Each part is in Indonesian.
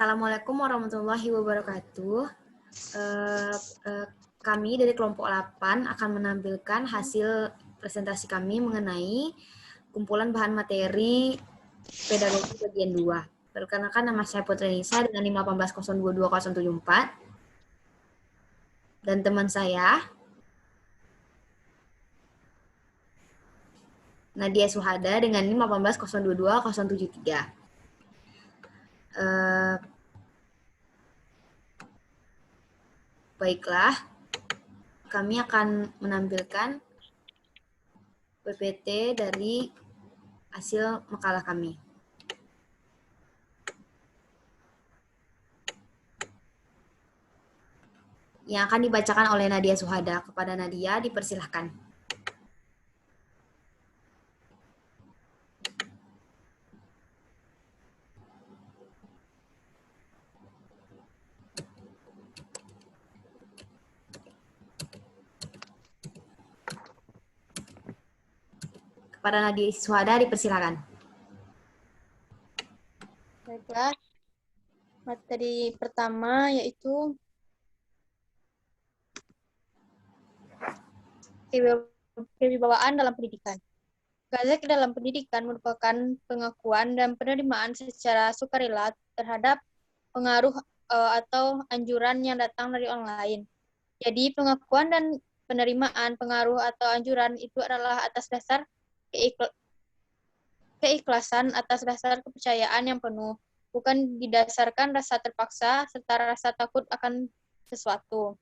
Assalamualaikum warahmatullahi wabarakatuh. Eh, eh, Kami dari kelompok 8 akan menampilkan hasil presentasi kami mengenai kumpulan bahan materi pedagogi bagian 2. Perkenalkan, nama saya Putri Nisa dengan NIM 180220074 dan teman saya Nadia Suhada dengan NIM 180220073. Baiklah, kami akan menampilkan PPT dari hasil makalah kami. Yang akan dibacakan oleh Nadia Suhada. Kepada Nadia, dipersilahkan. Kepada Nadia Suhada, dipersilahkan. Baiklah, materi pertama yaitu kewibawaan dalam pendidikan. Gazek dalam pendidikan merupakan pengakuan dan penerimaan secara sukarela terhadap pengaruh atau anjuran yang datang dari orang lain. Jadi pengakuan dan penerimaan pengaruh atau anjuran itu adalah atas dasar keikhlasan, atas dasar kepercayaan yang penuh, bukan didasarkan rasa terpaksa serta rasa takut akan sesuatu.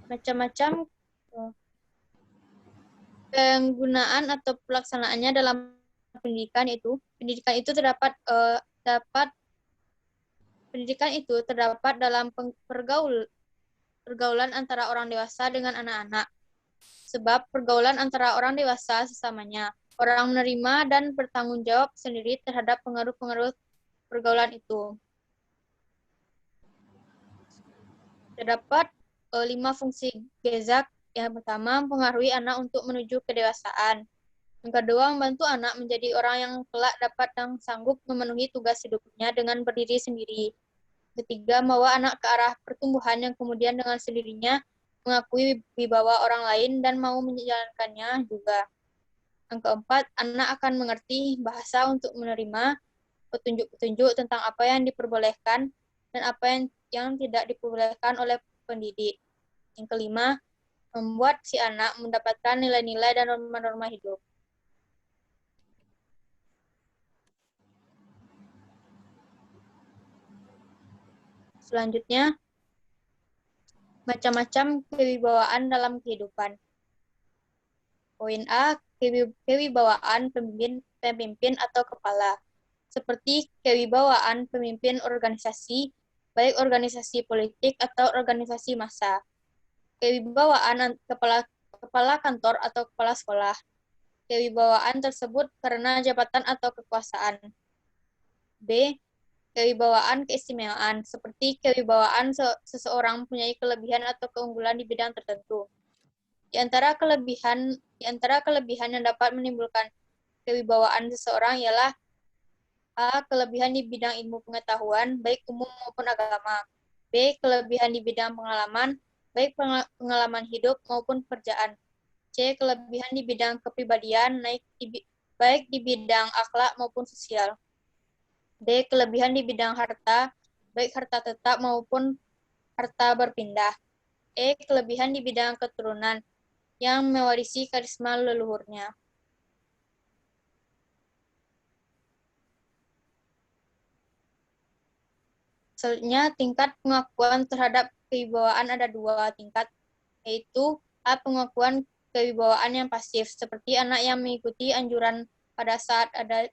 Macam-macam penggunaan atau pelaksanaannya dalam pendidikan itu terdapat dalam pergaulan antara orang dewasa dengan anak-anak. Sebab pergaulan antara orang dewasa sesamanya, orang menerima dan bertanggung jawab sendiri terhadap pengaruh-pengaruh pergaulan itu. Terdapat 5 fungsi gezak. Yang pertama, mempengaruhi anak untuk menuju kedewasaan. Yang kedua, membantu anak menjadi orang yang kelak dapat dan sanggup memenuhi tugas hidupnya dengan berdiri sendiri. Ketiga, membawa anak ke arah pertumbuhan yang kemudian dengan sendirinya mengakui wibawa orang lain dan mau menjalankannya juga. Yang keempat, anak akan mengerti bahasa untuk menerima petunjuk-petunjuk tentang apa yang diperbolehkan dan apa yang tidak diperbolehkan oleh pendidik. Yang kelima, membuat si anak mendapatkan nilai-nilai dan norma-norma hidup. Selanjutnya, macam-macam kewibawaan dalam kehidupan. Poin A, kewibawaan pemimpin atau kepala. Seperti kewibawaan pemimpin organisasi, baik organisasi politik atau organisasi massa. Kewibawaan kepala kantor atau kepala sekolah. Kewibawaan tersebut karena jabatan atau kekuasaan. B, kewibawaan keistimewaan, seperti kewibawaan seseorang mempunyai kelebihan atau keunggulan di bidang tertentu. Di antara kelebihan yang dapat menimbulkan kewibawaan seseorang ialah A, kelebihan di bidang ilmu pengetahuan, baik umum maupun agama. B, kelebihan di bidang pengalaman, baik pengalaman hidup maupun pekerjaan. C, kelebihan di bidang kepribadian, baik di bidang akhlak maupun sosial. D, kelebihan di bidang harta, baik harta tetap maupun harta berpindah. E, kelebihan di bidang keturunan, yang mewarisi karisma leluhurnya. Selanjutnya, tingkat pengakuan terhadap kewibawaan ada 2 tingkat, yaitu A, pengakuan kewibawaan yang pasif, seperti anak yang mengikuti anjuran pada saat ada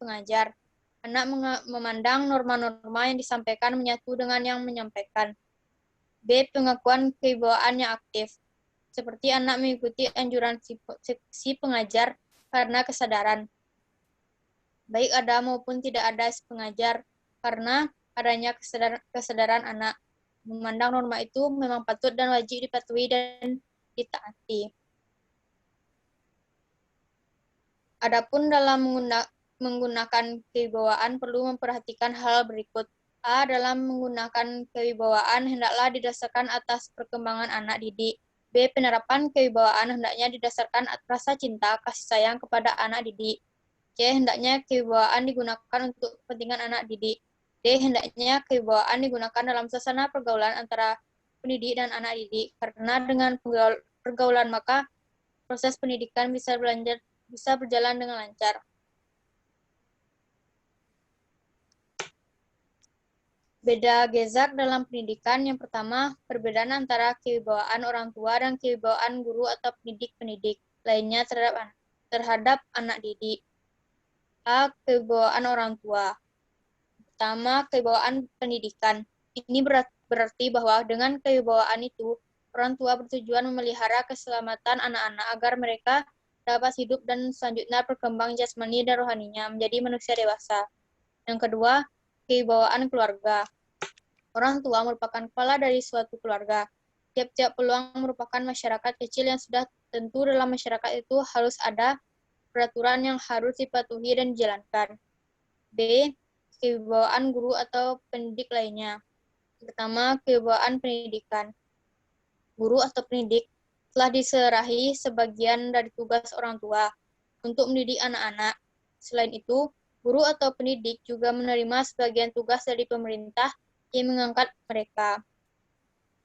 pengajar. Anak memandang norma-norma yang disampaikan menyatu dengan yang menyampaikan. B, pengakuan kewibawaan yang aktif, seperti anak mengikuti anjuran si pengajar karena kesadaran, baik ada maupun tidak ada si pengajar, karena adanya kesadaran anak memandang norma itu memang patut dan wajib dipatuhi dan ditaati. Adapun dalam menggunakan kewibawaan perlu memperhatikan hal berikut. A. Dalam menggunakan kewibawaan hendaklah didasarkan atas perkembangan anak didik. B. Penerapan kewibawaan hendaknya didasarkan atas rasa cinta, kasih sayang kepada anak didik. C. Hendaknya kewibawaan digunakan untuk kepentingan anak didik. D. Hendaknya kewibawaan digunakan dalam suasana pergaulan antara pendidik dan anak didik. Karena dengan pergaulan maka proses pendidikan bisa berjalan dengan lancar. Beda gezak dalam pendidikan. Yang pertama, perbedaan antara kewibawaan orang tua dan kewibawaan guru atau pendidik-pendidik lainnya terhadap anak didik. A. Kewibawaan orang tua. Pertama, kewibawaan pendidikan. Ini berarti bahwa dengan kewibawaan itu, orang tua bertujuan memelihara keselamatan anak-anak agar mereka dapat hidup dan selanjutnya berkembang jasmani dan rohaninya menjadi manusia dewasa. Yang kedua, kewibawaan keluarga. Orang tua merupakan kepala dari suatu keluarga. Tiap-tiap peluang merupakan masyarakat kecil yang sudah tentu dalam masyarakat itu harus ada peraturan yang harus dipatuhi dan dijalankan. B. Kewibawaan guru atau pendidik lainnya. Pertama, kewibawaan pendidikan. Guru atau pendidik telah diserahi sebagian dari tugas orang tua untuk mendidik anak-anak. Selain itu, guru atau pendidik juga menerima sebagian tugas dari pemerintah yang mengangkat mereka.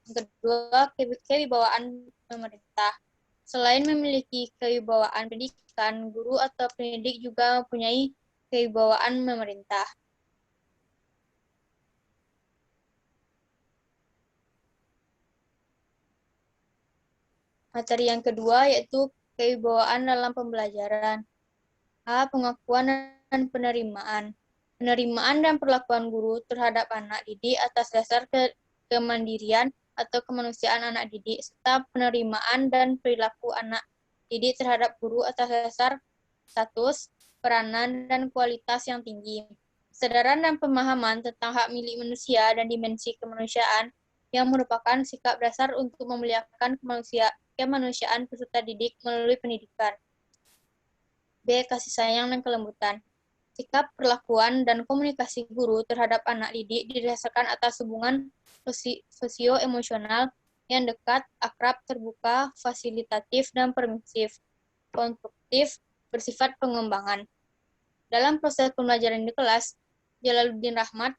Yang kedua, kewibawaan pemerintah. Selain memiliki kewibawaan pendidikan, guru atau pendidik juga mempunyai kewibawaan pemerintah. Materi yang kedua yaitu kewibawaan dalam pembelajaran. A. Pengakuan dan penerimaan. Penerimaan dan perlakuan guru terhadap anak didik atas dasar kemandirian atau kemanusiaan anak didik, serta penerimaan dan perilaku anak didik terhadap guru atas dasar status, peranan, dan kualitas yang tinggi. Kesadaran dan pemahaman tentang hak milik manusia dan dimensi kemanusiaan yang merupakan sikap dasar untuk memuliakan kemanusiaan peserta didik melalui pendidikan. B. Kasih sayang dan kelembutan. Sikap, perlakuan, dan komunikasi guru terhadap anak didik didasarkan atas hubungan sosio-emosional yang dekat, akrab, terbuka, fasilitatif, dan permisif, konstruktif, bersifat pengembangan. Dalam proses pembelajaran di kelas, Jalaluddin Rahmat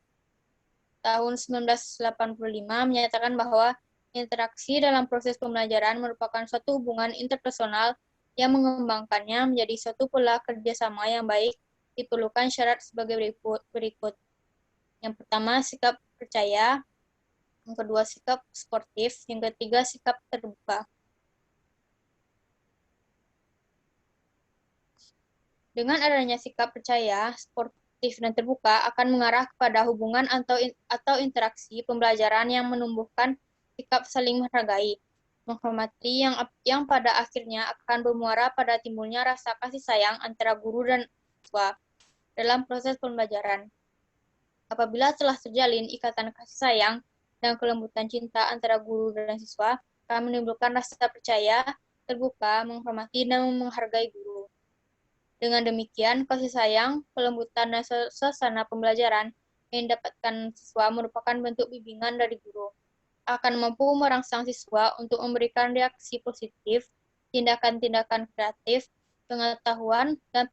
tahun 1985 menyatakan bahwa interaksi dalam proses pembelajaran merupakan suatu hubungan interpersonal yang mengembangkannya menjadi suatu pola kerjasama yang baik. Diperlukan syarat sebagai berikut. Yang pertama, sikap percaya. Yang kedua, sikap sportif. Yang ketiga, sikap terbuka. Dengan adanya sikap percaya, sportif, dan terbuka akan mengarah kepada hubungan atau interaksi pembelajaran yang menumbuhkan sikap saling menghargai, menghormati yang pada akhirnya akan bermuara pada timbulnya rasa kasih sayang antara guru dan siswa dalam proses pembelajaran. Apabila telah terjalin ikatan kasih sayang dan kelembutan cinta antara guru dan siswa, akan menimbulkan rasa percaya, terbuka, menghormati, dan menghargai guru. Dengan demikian, kasih sayang, kelembutan, dan suasana pembelajaran yang didapatkan siswa merupakan bentuk bimbingan dari guru. Akan mampu merangsang siswa untuk memberikan reaksi positif, tindakan-tindakan kreatif, pengetahuan, dan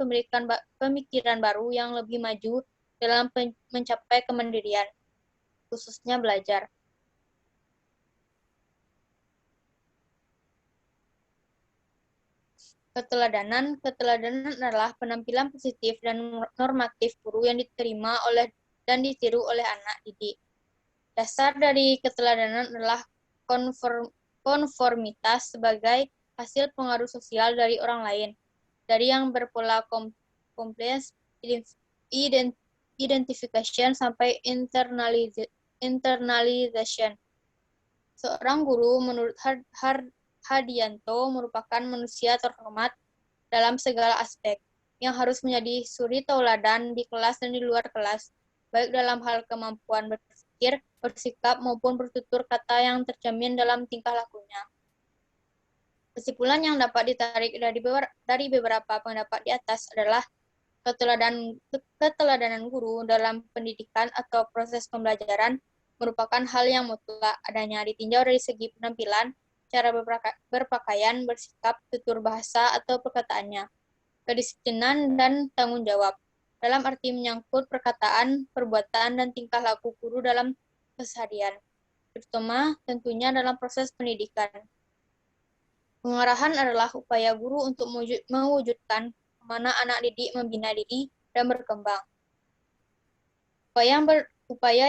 pemikiran baru yang lebih maju dalam mencapai kemandirian, khususnya belajar. Keteladanan adalah penampilan positif dan normatif guru yang diterima oleh dan ditiru oleh anak didik. Dasar dari keteladanan adalah konformitas sebagai hasil pengaruh sosial dari orang lain, dari yang berpola compliance, identification, sampai internalization. Seorang guru menurut Hadianto merupakan manusia terhormat dalam segala aspek, yang harus menjadi suri tauladan di kelas dan di luar kelas, baik dalam hal kemampuan berpikir, bersikap, maupun bertutur kata yang tercermin dalam tingkah lakunya. Kesimpulan yang dapat ditarik dari beberapa pendapat di atas adalah keteladanan guru dalam pendidikan atau proses pembelajaran merupakan hal yang mutlak adanya ditinjau dari segi penampilan, cara berpakaian, bersikap, tutur bahasa, atau perkataannya, kedisiplinan, dan tanggung jawab, dalam arti menyangkut perkataan, perbuatan, dan tingkah laku guru dalam keseharian, terutama tentunya dalam proses pendidikan. Pengarahan adalah upaya guru untuk mewujudkan mana anak didik membina diri dan berkembang. Upaya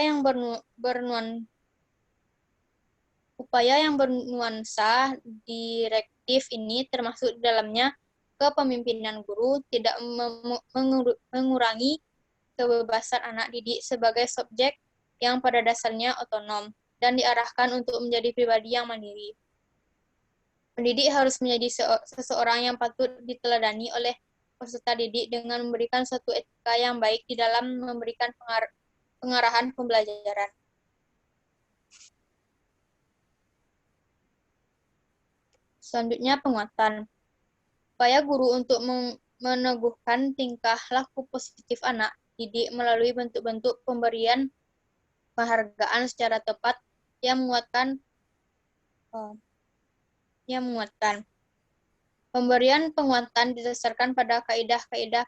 yang bernuansa direktif ini termasuk di dalamnya kepemimpinan guru tidak mengurangi kebebasan anak didik sebagai subjek yang pada dasarnya otonom dan diarahkan untuk menjadi pribadi yang mandiri. Pendidik harus menjadi seseorang yang patut diteladani oleh peserta didik dengan memberikan suatu etika yang baik di dalam memberikan pengarahan pembelajaran. Selanjutnya, penguatan. Upaya guru untuk meneguhkan tingkah laku positif anak didik melalui bentuk-bentuk pemberian penghargaan secara tepat yang menguatkan. Pemberian penguatan didasarkan pada kaidah-kaidah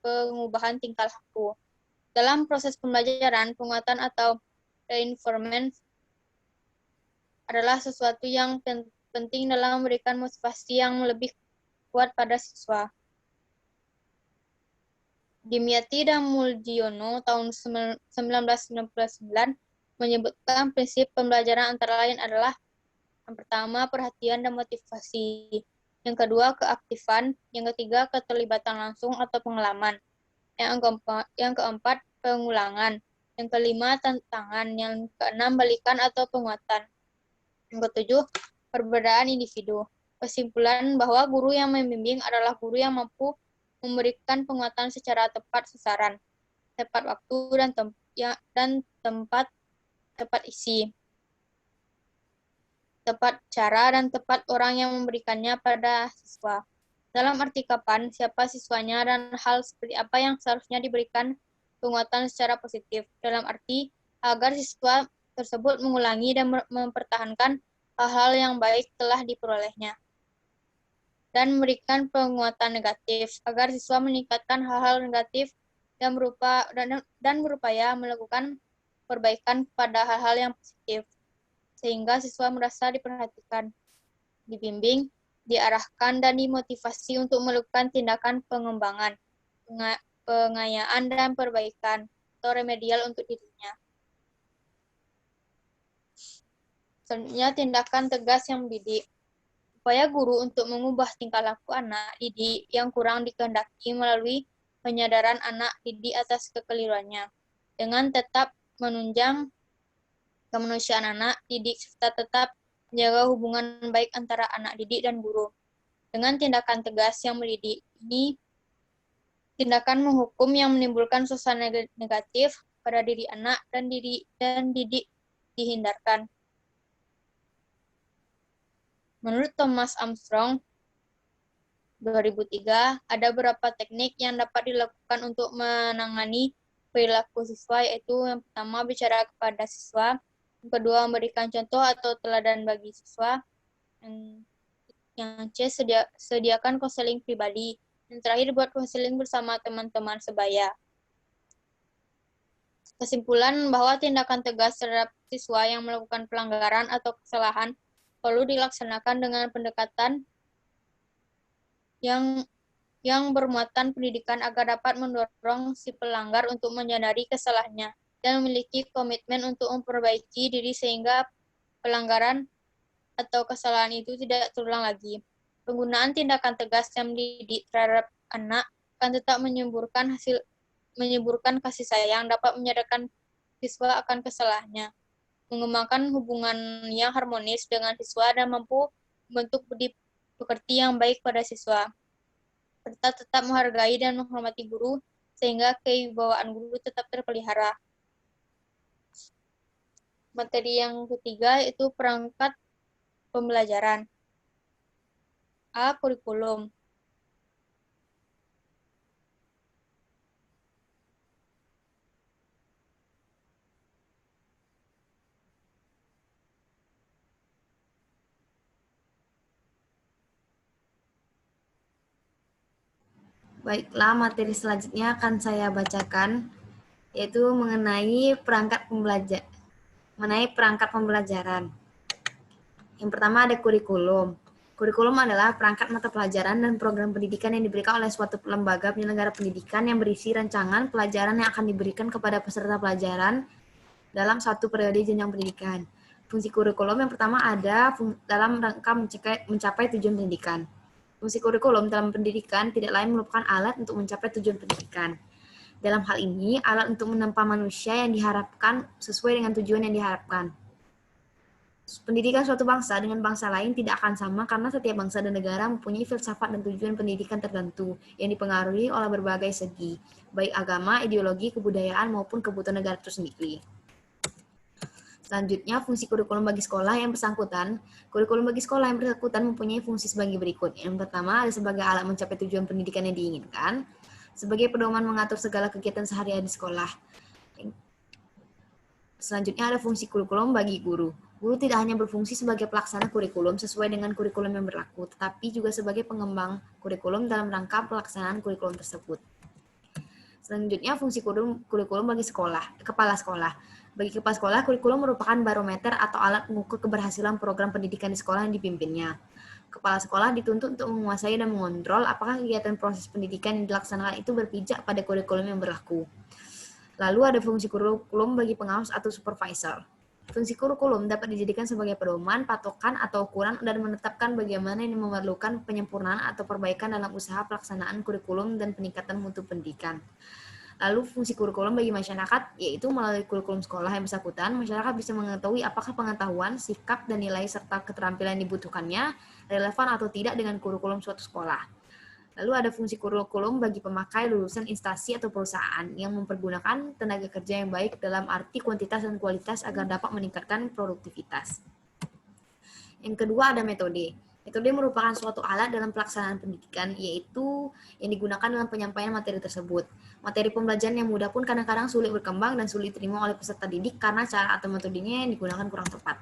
pengubahan tingkah laku. Dalam proses pembelajaran, penguatan atau reinforcement adalah sesuatu yang penting dalam memberikan motivasi yang lebih kuat pada siswa. Dimyati dan Mulgiono tahun 1999 menyebutkan prinsip pembelajaran antara lain adalah yang pertama, perhatian dan motivasi. Yang kedua, keaktifan. Yang ketiga, keterlibatan langsung atau pengalaman. Yang keempat, pengulangan. Yang kelima, tantangan. Yang keenam, balikan atau penguatan. Yang ketujuh, perbedaan individu. Kesimpulan bahwa guru yang membimbing adalah guru yang mampu memberikan penguatan secara tepat sasaran, tepat waktu, dan tempat isi, tepat cara, dan tepat orang yang memberikannya pada siswa. Dalam arti kapan, siapa siswanya, dan hal seperti apa yang seharusnya diberikan penguatan secara positif. Dalam arti, agar siswa tersebut mengulangi dan mempertahankan hal-hal yang baik telah diperolehnya. Dan memberikan penguatan negatif, agar siswa meningkatkan hal-hal negatif dan berupaya melakukan perbaikan pada hal-hal yang positif, sehingga siswa merasa diperhatikan, dibimbing, diarahkan, dan dimotivasi untuk melakukan tindakan pengembangan, pengayaan, dan perbaikan atau remedial untuk dirinya. Selanjutnya, tindakan tegas yang mendidik. Upaya guru untuk mengubah tingkah laku anak didik yang kurang dikehendaki melalui penyadaran anak didik atas kekeliruannya, dengan tetap menunjang kemanusiaan anak didik serta tetap menjaga hubungan baik antara anak didik dan guru. Dengan tindakan tegas yang mendidik ini, tindakan menghukum yang menimbulkan suasana negatif pada diri anak dan didik dihindarkan. Menurut Thomas Armstrong, 2003, ada beberapa teknik yang dapat dilakukan untuk menangani perilaku siswa, yaitu yang pertama, bicara kepada siswa, yang kedua, memberikan contoh atau teladan bagi siswa, yang C, sediakan konseling pribadi, yang terakhir, buat konseling bersama teman-teman sebaya. Kesimpulan bahwa tindakan tegas terhadap siswa yang melakukan pelanggaran atau kesalahan perlu dilaksanakan dengan pendekatan yang bermuatan pendidikan agar dapat mendorong si pelanggar untuk menyadari kesalahannya dan memiliki komitmen untuk memperbaiki diri sehingga pelanggaran atau kesalahan itu tidak terulang lagi. Penggunaan tindakan tegas yang mendidik terhadap anak akan tetap menyuburkan kasih sayang, dapat menyadarkan siswa akan kesalahannya, mengembangkan hubungan yang harmonis dengan siswa, dan mampu membentuk budi pekerti yang baik pada siswa, serta tetap menghargai dan menghormati guru, sehingga kewibawaan guru tetap terpelihara. Materi yang ketiga yaitu perangkat pembelajaran. A. Kurikulum. Baiklah, materi selanjutnya akan saya bacakan, yaitu mengenai perangkat pembelajaran. Yang pertama ada kurikulum. Kurikulum adalah perangkat mata pelajaran dan program pendidikan yang diberikan oleh suatu lembaga penyelenggara pendidikan yang berisi rancangan pelajaran yang akan diberikan kepada peserta pelajaran dalam satu periode jenjang pendidikan. Fungsi kurikulum yang pertama ada dalam rangka mencapai tujuan pendidikan. Fungsi kurikulum dalam pendidikan tidak lain merupakan alat untuk mencapai tujuan pendidikan. Dalam hal ini, alat untuk menempa manusia yang diharapkan sesuai dengan tujuan yang diharapkan. Pendidikan suatu bangsa dengan bangsa lain tidak akan sama karena setiap bangsa dan negara mempunyai filsafat dan tujuan pendidikan tertentu yang dipengaruhi oleh berbagai segi, baik agama, ideologi, kebudayaan, maupun kebutuhan negara itu sendiri. Selanjutnya, fungsi kurikulum bagi sekolah yang bersangkutan. Kurikulum bagi sekolah yang bersangkutan mempunyai fungsi sebagai berikut. Yang pertama, ada sebagai alat mencapai tujuan pendidikan yang diinginkan, sebagai pedoman mengatur segala kegiatan sehari-hari di sekolah. Selanjutnya, ada fungsi kurikulum bagi guru. Guru tidak hanya berfungsi sebagai pelaksana kurikulum sesuai dengan kurikulum yang berlaku, tetapi juga sebagai pengembang kurikulum dalam rangka pelaksanaan kurikulum tersebut. Selanjutnya, fungsi kurikulum bagi kepala sekolah. Bagi kepala sekolah, kurikulum merupakan barometer atau alat mengukur keberhasilan program pendidikan di sekolah yang dipimpinnya. Kepala sekolah dituntut untuk menguasai dan mengontrol apakah kegiatan proses pendidikan yang dilaksanakan itu berpijak pada kurikulum yang berlaku. Lalu ada fungsi kurikulum bagi pengawas atau supervisor. Fungsi kurikulum dapat dijadikan sebagai pedoman, patokan, atau ukuran dan menetapkan bagaimana yang memerlukan penyempurnaan atau perbaikan dalam usaha pelaksanaan kurikulum dan peningkatan mutu pendidikan. Lalu fungsi kurikulum bagi masyarakat, yaitu melalui kurikulum sekolah yang bersangkutan, masyarakat bisa mengetahui apakah pengetahuan, sikap, dan nilai serta keterampilan yang dibutuhkannya relevan atau tidak dengan kurikulum suatu sekolah. Lalu ada fungsi kurikulum bagi pemakai lulusan instansi atau perusahaan yang mempergunakan tenaga kerja yang baik dalam arti kuantitas dan kualitas agar dapat meningkatkan produktivitas. Yang kedua ada metode. Metode merupakan suatu alat dalam pelaksanaan pendidikan, yaitu yang digunakan dalam penyampaian materi tersebut. Materi pembelajaran yang mudah pun kadang-kadang sulit berkembang dan sulit diterima oleh peserta didik karena cara atau metodenya yang digunakan kurang tepat.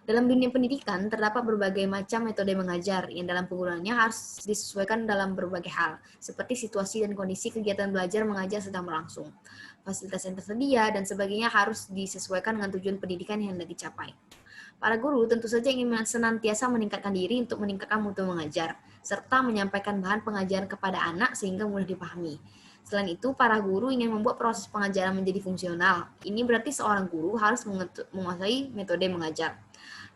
Dalam dunia pendidikan, terdapat berbagai macam metode mengajar yang dalam penggunaannya harus disesuaikan dalam berbagai hal, seperti situasi dan kondisi kegiatan belajar mengajar sedang berlangsung. Fasilitas yang tersedia dan sebagainya harus disesuaikan dengan tujuan pendidikan yang hendak dicapai. Para guru tentu saja ingin senantiasa meningkatkan diri untuk meningkatkan mutu mengajar, serta menyampaikan bahan pengajaran kepada anak sehingga mudah dipahami. Selain itu, para guru ingin membuat proses pengajaran menjadi fungsional. Ini berarti seorang guru harus menguasai metode mengajar.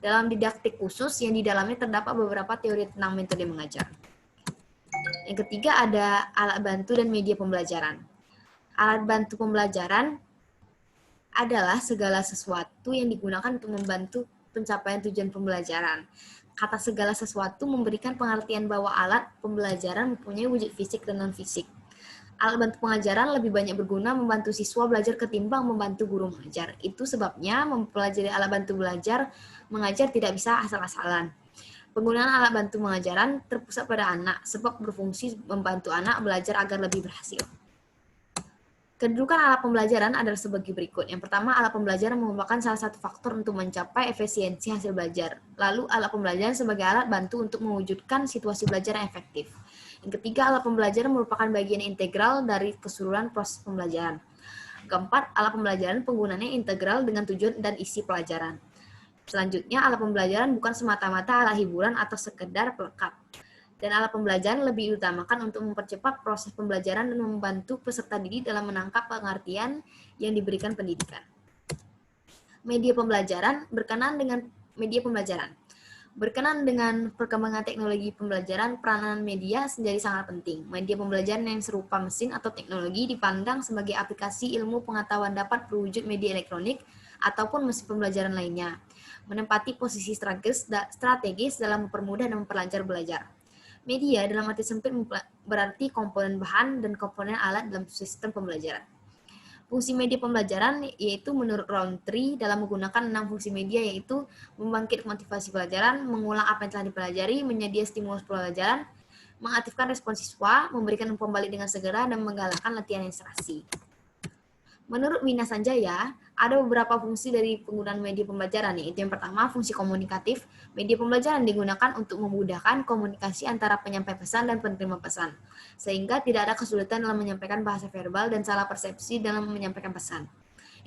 Dalam didaktik khusus yang di dalamnya terdapat beberapa teori tentang metode mengajar. Yang ketiga ada alat bantu dan media pembelajaran. Alat bantu pembelajaran adalah segala sesuatu yang digunakan untuk membantu pencapaian tujuan pembelajaran. Kata segala sesuatu memberikan pengertian bahwa alat pembelajaran mempunyai wujud fisik dan non-fisik. Alat bantu pengajaran lebih banyak berguna membantu siswa belajar ketimbang membantu guru mengajar. Itu sebabnya mempelajari alat bantu belajar mengajar tidak bisa asal-asalan. Penggunaan alat bantu pengajaran terpusat pada anak, sebab berfungsi membantu anak belajar agar lebih berhasil. Kedudukan alat pembelajaran adalah sebagai berikut. Yang pertama, alat pembelajaran merupakan salah satu faktor untuk mencapai efisiensi hasil belajar. Lalu, alat pembelajaran sebagai alat bantu untuk mewujudkan situasi belajar yang efektif. Yang ketiga, alat pembelajaran merupakan bagian integral dari keseluruhan proses pembelajaran. Keempat, alat pembelajaran penggunaannya integral dengan tujuan dan isi pelajaran. Selanjutnya, alat pembelajaran bukan semata-mata alat hiburan atau sekedar pelengkap. Dan alat pembelajaran lebih diutamakan untuk mempercepat proses pembelajaran dan membantu peserta didik dalam menangkap pengertian yang diberikan pendidikan. Media pembelajaran berkenaan dengan media pembelajaran. Berkenaan dengan perkembangan teknologi pembelajaran, peranan media menjadi sangat penting. Media pembelajaran yang serupa mesin atau teknologi dipandang sebagai aplikasi ilmu pengetahuan dapat berwujud media elektronik ataupun mesin pembelajaran lainnya, menempati posisi strategis dalam mempermudah dan memperlancar belajar. Media dalam arti sempit berarti komponen bahan dan komponen alat dalam sistem pembelajaran. Fungsi media pembelajaran yaitu menurut Roundtree dalam menggunakan 6 fungsi media, yaitu membangkit motivasi pelajaran, mengulang apa yang telah dipelajari, menyedia stimulus pelajaran, mengaktifkan respon siswa, memberikan umpan balik dengan segera, dan menggalakkan latihan ilustrasi. Menurut Wina Sanjaya, ada beberapa fungsi dari penggunaan media pembelajaran, yaitu yang pertama, fungsi komunikatif. Media pembelajaran digunakan untuk memudahkan komunikasi antara penyampai pesan dan penerima pesan, sehingga tidak ada kesulitan dalam menyampaikan bahasa verbal dan salah persepsi dalam menyampaikan pesan.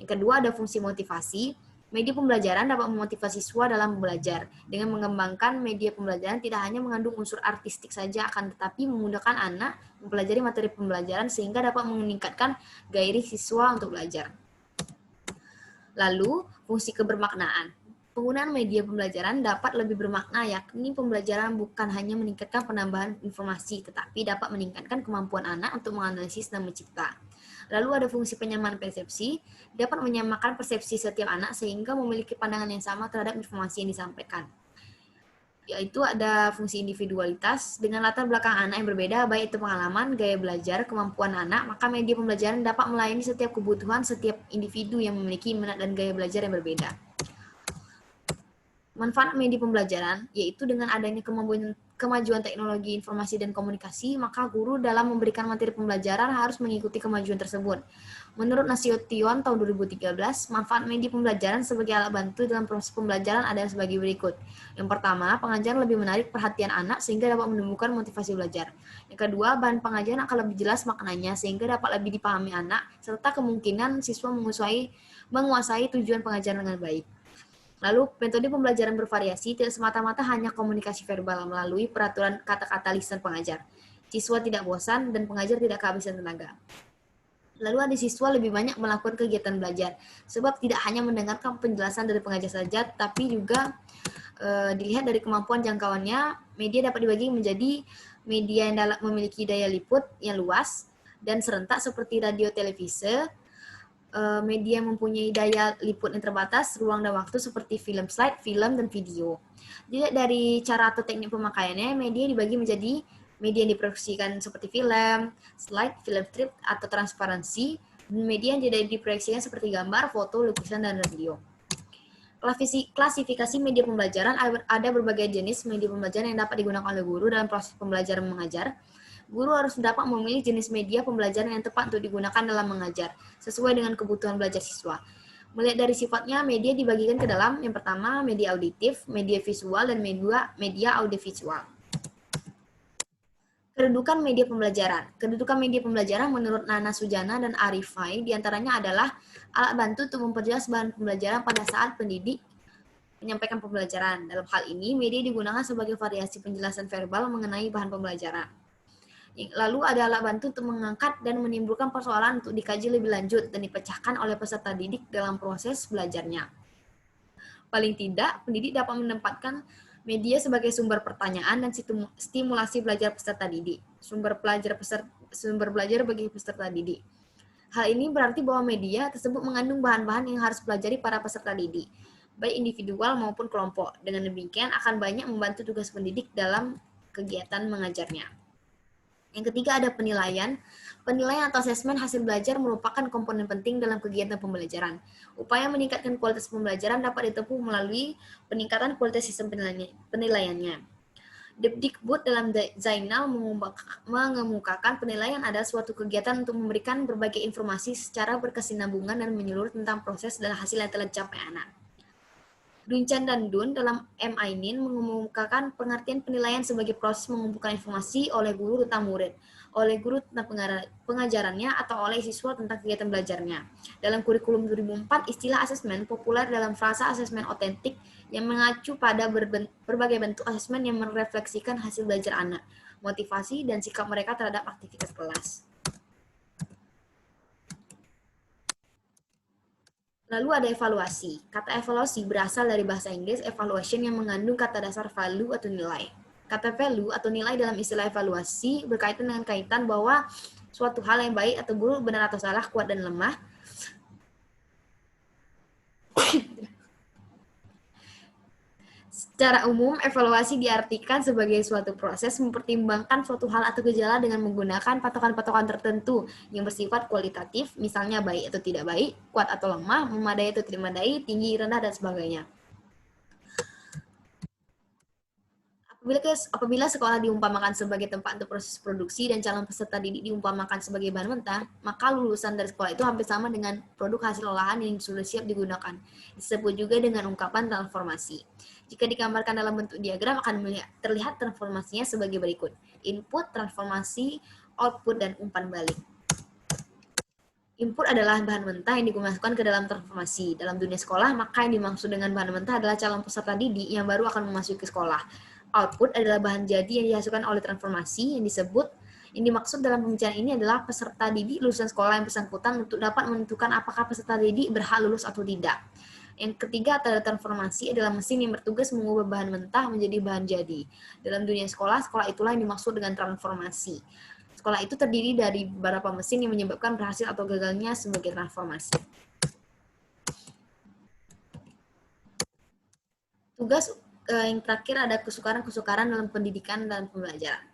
Yang kedua, ada fungsi motivasi. Media pembelajaran dapat memotivasi siswa dalam belajar. Dengan mengembangkan media pembelajaran tidak hanya mengandung unsur artistik saja, akan tetapi memudahkan anak mempelajari materi pembelajaran sehingga dapat meningkatkan gairah siswa untuk belajar. Lalu, fungsi kebermaknaan. Penggunaan media pembelajaran dapat lebih bermakna, yakni pembelajaran bukan hanya meningkatkan penambahan informasi, tetapi dapat meningkatkan kemampuan anak untuk menganalisis dan mencipta. Lalu ada fungsi penyamaan persepsi, dapat menyamakan persepsi setiap anak sehingga memiliki pandangan yang sama terhadap informasi yang disampaikan. Yaitu ada fungsi individualitas, dengan latar belakang anak yang berbeda, baik itu pengalaman, gaya belajar, kemampuan anak, maka media pembelajaran dapat melayani setiap kebutuhan setiap individu yang memiliki minat dan gaya belajar yang berbeda. Manfaat media pembelajaran, yaitu dengan adanya kemajuan teknologi informasi dan komunikasi, maka guru dalam memberikan materi pembelajaran harus mengikuti kemajuan tersebut. Menurut Nasution tahun 2013, manfaat media pembelajaran sebagai alat bantu dalam proses pembelajaran adalah sebagai berikut. Yang pertama, pengajaran lebih menarik perhatian anak sehingga dapat menumbuhkan motivasi belajar. Yang kedua, bahan pengajaran akan lebih jelas maknanya sehingga dapat lebih dipahami anak, serta kemungkinan siswa menguasai tujuan pengajaran dengan baik. Lalu, metode pembelajaran bervariasi tidak semata-mata hanya komunikasi verbal melalui peraturan kata-kata lisan pengajar. Siswa tidak bosan dan pengajar tidak kehabisan tenaga. Lalu ada siswa lebih banyak melakukan kegiatan belajar, sebab tidak hanya mendengarkan penjelasan dari pengajar saja, tapi juga dilihat dari kemampuan jangkauannya. Media dapat dibagi menjadi media yang memiliki daya liput yang luas dan serentak seperti radio, televisi, media mempunyai daya liput yang terbatas, ruang dan waktu seperti film slide, film, dan video. Dilihat dari cara atau teknik pemakaiannya, media dibagi menjadi media yang diproyeksikan seperti film, slide, film strip, atau transparansi, dan media yang tidak diproyeksikan seperti gambar, foto, lukisan, dan video. Klasifikasi media pembelajaran, ada berbagai jenis media pembelajaran yang dapat digunakan oleh guru dalam proses pembelajaran mengajar. Guru harus dapat memilih jenis media pembelajaran yang tepat untuk digunakan dalam mengajar, sesuai dengan kebutuhan belajar siswa. Melihat dari sifatnya, media dibagikan ke dalam, yang pertama, media auditif, media visual, dan media audiovisual. Kedudukan media pembelajaran. Kedudukan media pembelajaran menurut Nana Sujana dan Arifai diantaranya adalah alat bantu untuk memperjelas bahan pembelajaran pada saat pendidik menyampaikan pembelajaran. Dalam hal ini, media digunakan sebagai variasi penjelasan verbal mengenai bahan pembelajaran. Lalu ada alat bantu untuk mengangkat dan menimbulkan persoalan untuk dikaji lebih lanjut dan dipecahkan oleh peserta didik dalam proses belajarnya. Paling tidak, pendidik dapat menempatkan media sebagai sumber pertanyaan dan stimulasi belajar peserta didik, sumber belajar bagi peserta didik. Hal ini berarti bahwa media tersebut mengandung bahan-bahan yang harus pelajari para peserta didik, baik individual maupun kelompok. Dengan demikian akan banyak membantu tugas pendidik dalam kegiatan mengajarnya. Yang ketiga ada penilaian. Penilaian atau asesmen hasil belajar merupakan komponen penting dalam kegiatan pembelajaran. Upaya meningkatkan kualitas pembelajaran dapat ditempuh melalui peningkatan kualitas sistem penilaiannya. Depdikbud dalam Zainal mengemukakan penilaian adalah suatu kegiatan untuk memberikan berbagai informasi secara berkesinambungan dan menyeluruh tentang proses dan hasil yang telah dicapai anak. Dunchan dan Dun dalam M. Ainin mengemukakan pengertian penilaian sebagai proses mengumpulkan informasi oleh guru tentang murid, oleh guru tentang pengajarannya, atau oleh siswa tentang kegiatan belajarnya. Dalam kurikulum 2004, istilah asesmen populer dalam frasa asesmen otentik yang mengacu pada berbagai bentuk asesmen yang merefleksikan hasil belajar anak, motivasi, dan sikap mereka terhadap aktivitas kelas. Lalu ada evaluasi. Kata evaluasi berasal dari bahasa Inggris evaluation yang mengandung kata dasar value atau nilai. Kata value atau nilai dalam istilah evaluasi berkaitan dengan kaitan bahwa suatu hal yang baik atau buruk, benar atau salah, kuat dan lemah, Secara umum, evaluasi diartikan sebagai suatu proses mempertimbangkan suatu hal atau gejala dengan menggunakan patokan-patokan tertentu yang bersifat kualitatif, misalnya baik atau tidak baik, kuat atau lemah, memadai atau tidak memadai, tinggi, rendah, dan sebagainya. Apabila sekolah diumpamakan sebagai tempat untuk proses produksi dan calon peserta didik diumpamakan sebagai bahan mentah, maka lulusan dari sekolah itu hampir sama dengan produk hasil olahan yang sudah siap digunakan. Disebut juga dengan ungkapan transformasi. Jika digambarkan dalam bentuk diagram akan terlihat transformasinya sebagai berikut. Input, transformasi, output, dan umpan balik. Input adalah bahan mentah yang dimasukkan ke dalam transformasi. Dalam dunia sekolah, maka yang dimaksud dengan bahan mentah adalah calon peserta didik yang baru akan memasuki sekolah. Output adalah bahan jadi yang dihasilkan oleh transformasi yang dimaksud dalam pembicaraan ini adalah peserta didik lulusan sekolah yang bersangkutan untuk dapat menentukan apakah peserta didik berhak lulus atau tidak. Yang ketiga adalah transformasi adalah mesin yang bertugas mengubah bahan mentah menjadi bahan jadi. Dalam dunia sekolah, sekolah itulah yang dimaksud dengan transformasi. Sekolah itu terdiri dari beberapa mesin yang menyebabkan berhasil atau gagalnya sebagai transformasi. Tugas yang terakhir ada kesukaran-kesukaran dalam pendidikan dan pembelajaran.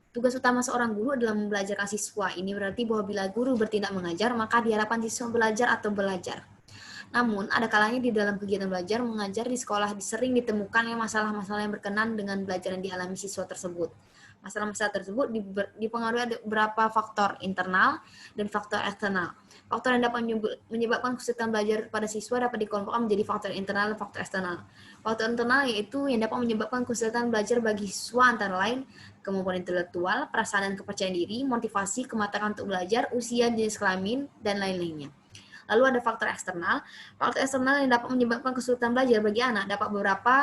Tugas utama seorang guru adalah membelajarkan siswa. Ini berarti bahwa bila guru bertindak mengajar, maka diharapkan siswa belajar atau belajar. Namun, ada kalanya di dalam kegiatan belajar mengajar di sekolah sering ditemukan masalah-masalah yang berkenan dengan belajar yang dialami siswa tersebut. Masalah-masalah tersebut dipengaruhi beberapa faktor internal dan faktor eksternal. Faktor yang dapat menyebabkan kesulitan belajar pada siswa dapat dikelompokkan menjadi faktor internal dan faktor eksternal. Faktor internal yaitu yang dapat menyebabkan kesulitan belajar bagi siswa antara lain kemampuan intelektual, perasaan dan kepercayaan diri, motivasi, kematangan untuk belajar, usia, jenis kelamin, dan lain-lainnya. Lalu ada faktor eksternal. Faktor eksternal yang dapat menyebabkan kesulitan belajar bagi anak dapat beberapa,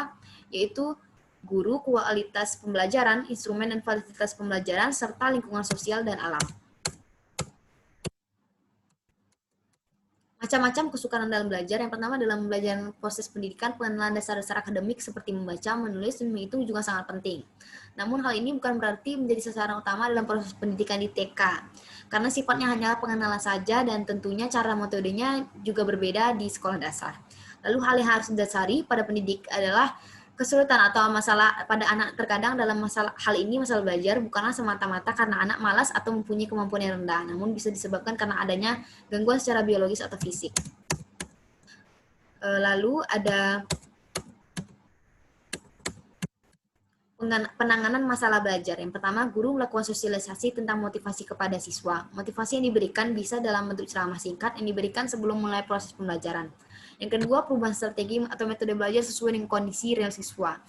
yaitu guru, kualitas pembelajaran, instrumen dan fasilitas pembelajaran, serta lingkungan sosial dan alam. Macam-macam kesukaran dalam belajar. Yang pertama dalam belajar proses pendidikan, pengenalan dasar-dasar akademik seperti membaca, menulis, dan menghitung juga sangat penting. Namun hal ini bukan berarti menjadi sasaran utama dalam proses pendidikan di TK, karena sifatnya hanyalah pengenalan saja dan tentunya cara metodenya juga berbeda di sekolah dasar. Lalu hal yang harus didasari pada pendidik adalah kesulitan atau masalah pada anak. Terkadang dalam hal ini masalah belajar bukanlah semata-mata karena anak malas atau mempunyai kemampuan yang rendah, namun bisa disebabkan karena adanya gangguan secara biologis atau fisik. Lalu ada penanganan masalah belajar. Yang pertama, guru melakukan sosialisasi tentang motivasi kepada siswa. Motivasi yang diberikan bisa dalam bentuk ceramah singkat yang diberikan sebelum mulai proses pembelajaran. Yang kedua, perubahan strategi atau metode belajar sesuai dengan kondisi real siswa.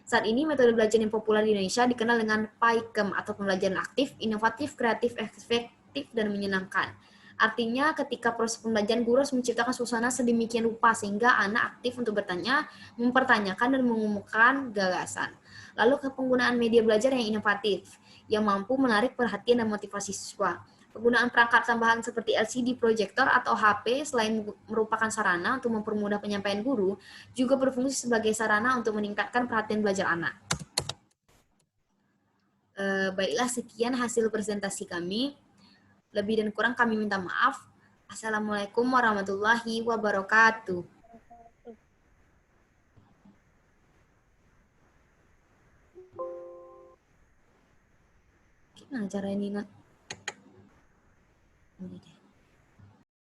Saat ini, metode belajar yang populer di Indonesia dikenal dengan PAIKEM atau pembelajaran aktif, inovatif, kreatif, efektif, dan menyenangkan. Artinya, ketika proses pembelajaran, guru harus menciptakan suasana sedemikian rupa sehingga anak aktif untuk bertanya, mempertanyakan, dan mengumumkan gagasan. Lalu penggunaan media belajar yang inovatif, yang mampu menarik perhatian dan motivasi siswa. Penggunaan perangkat tambahan seperti LCD proyektor atau HP selain merupakan sarana untuk mempermudah penyampaian guru, juga berfungsi sebagai sarana untuk meningkatkan perhatian belajar anak. Baiklah, sekian hasil presentasi kami. Lebih dan kurang kami minta maaf. Assalamualaikum warahmatullahi wabarakatuh. Gimana cara ini,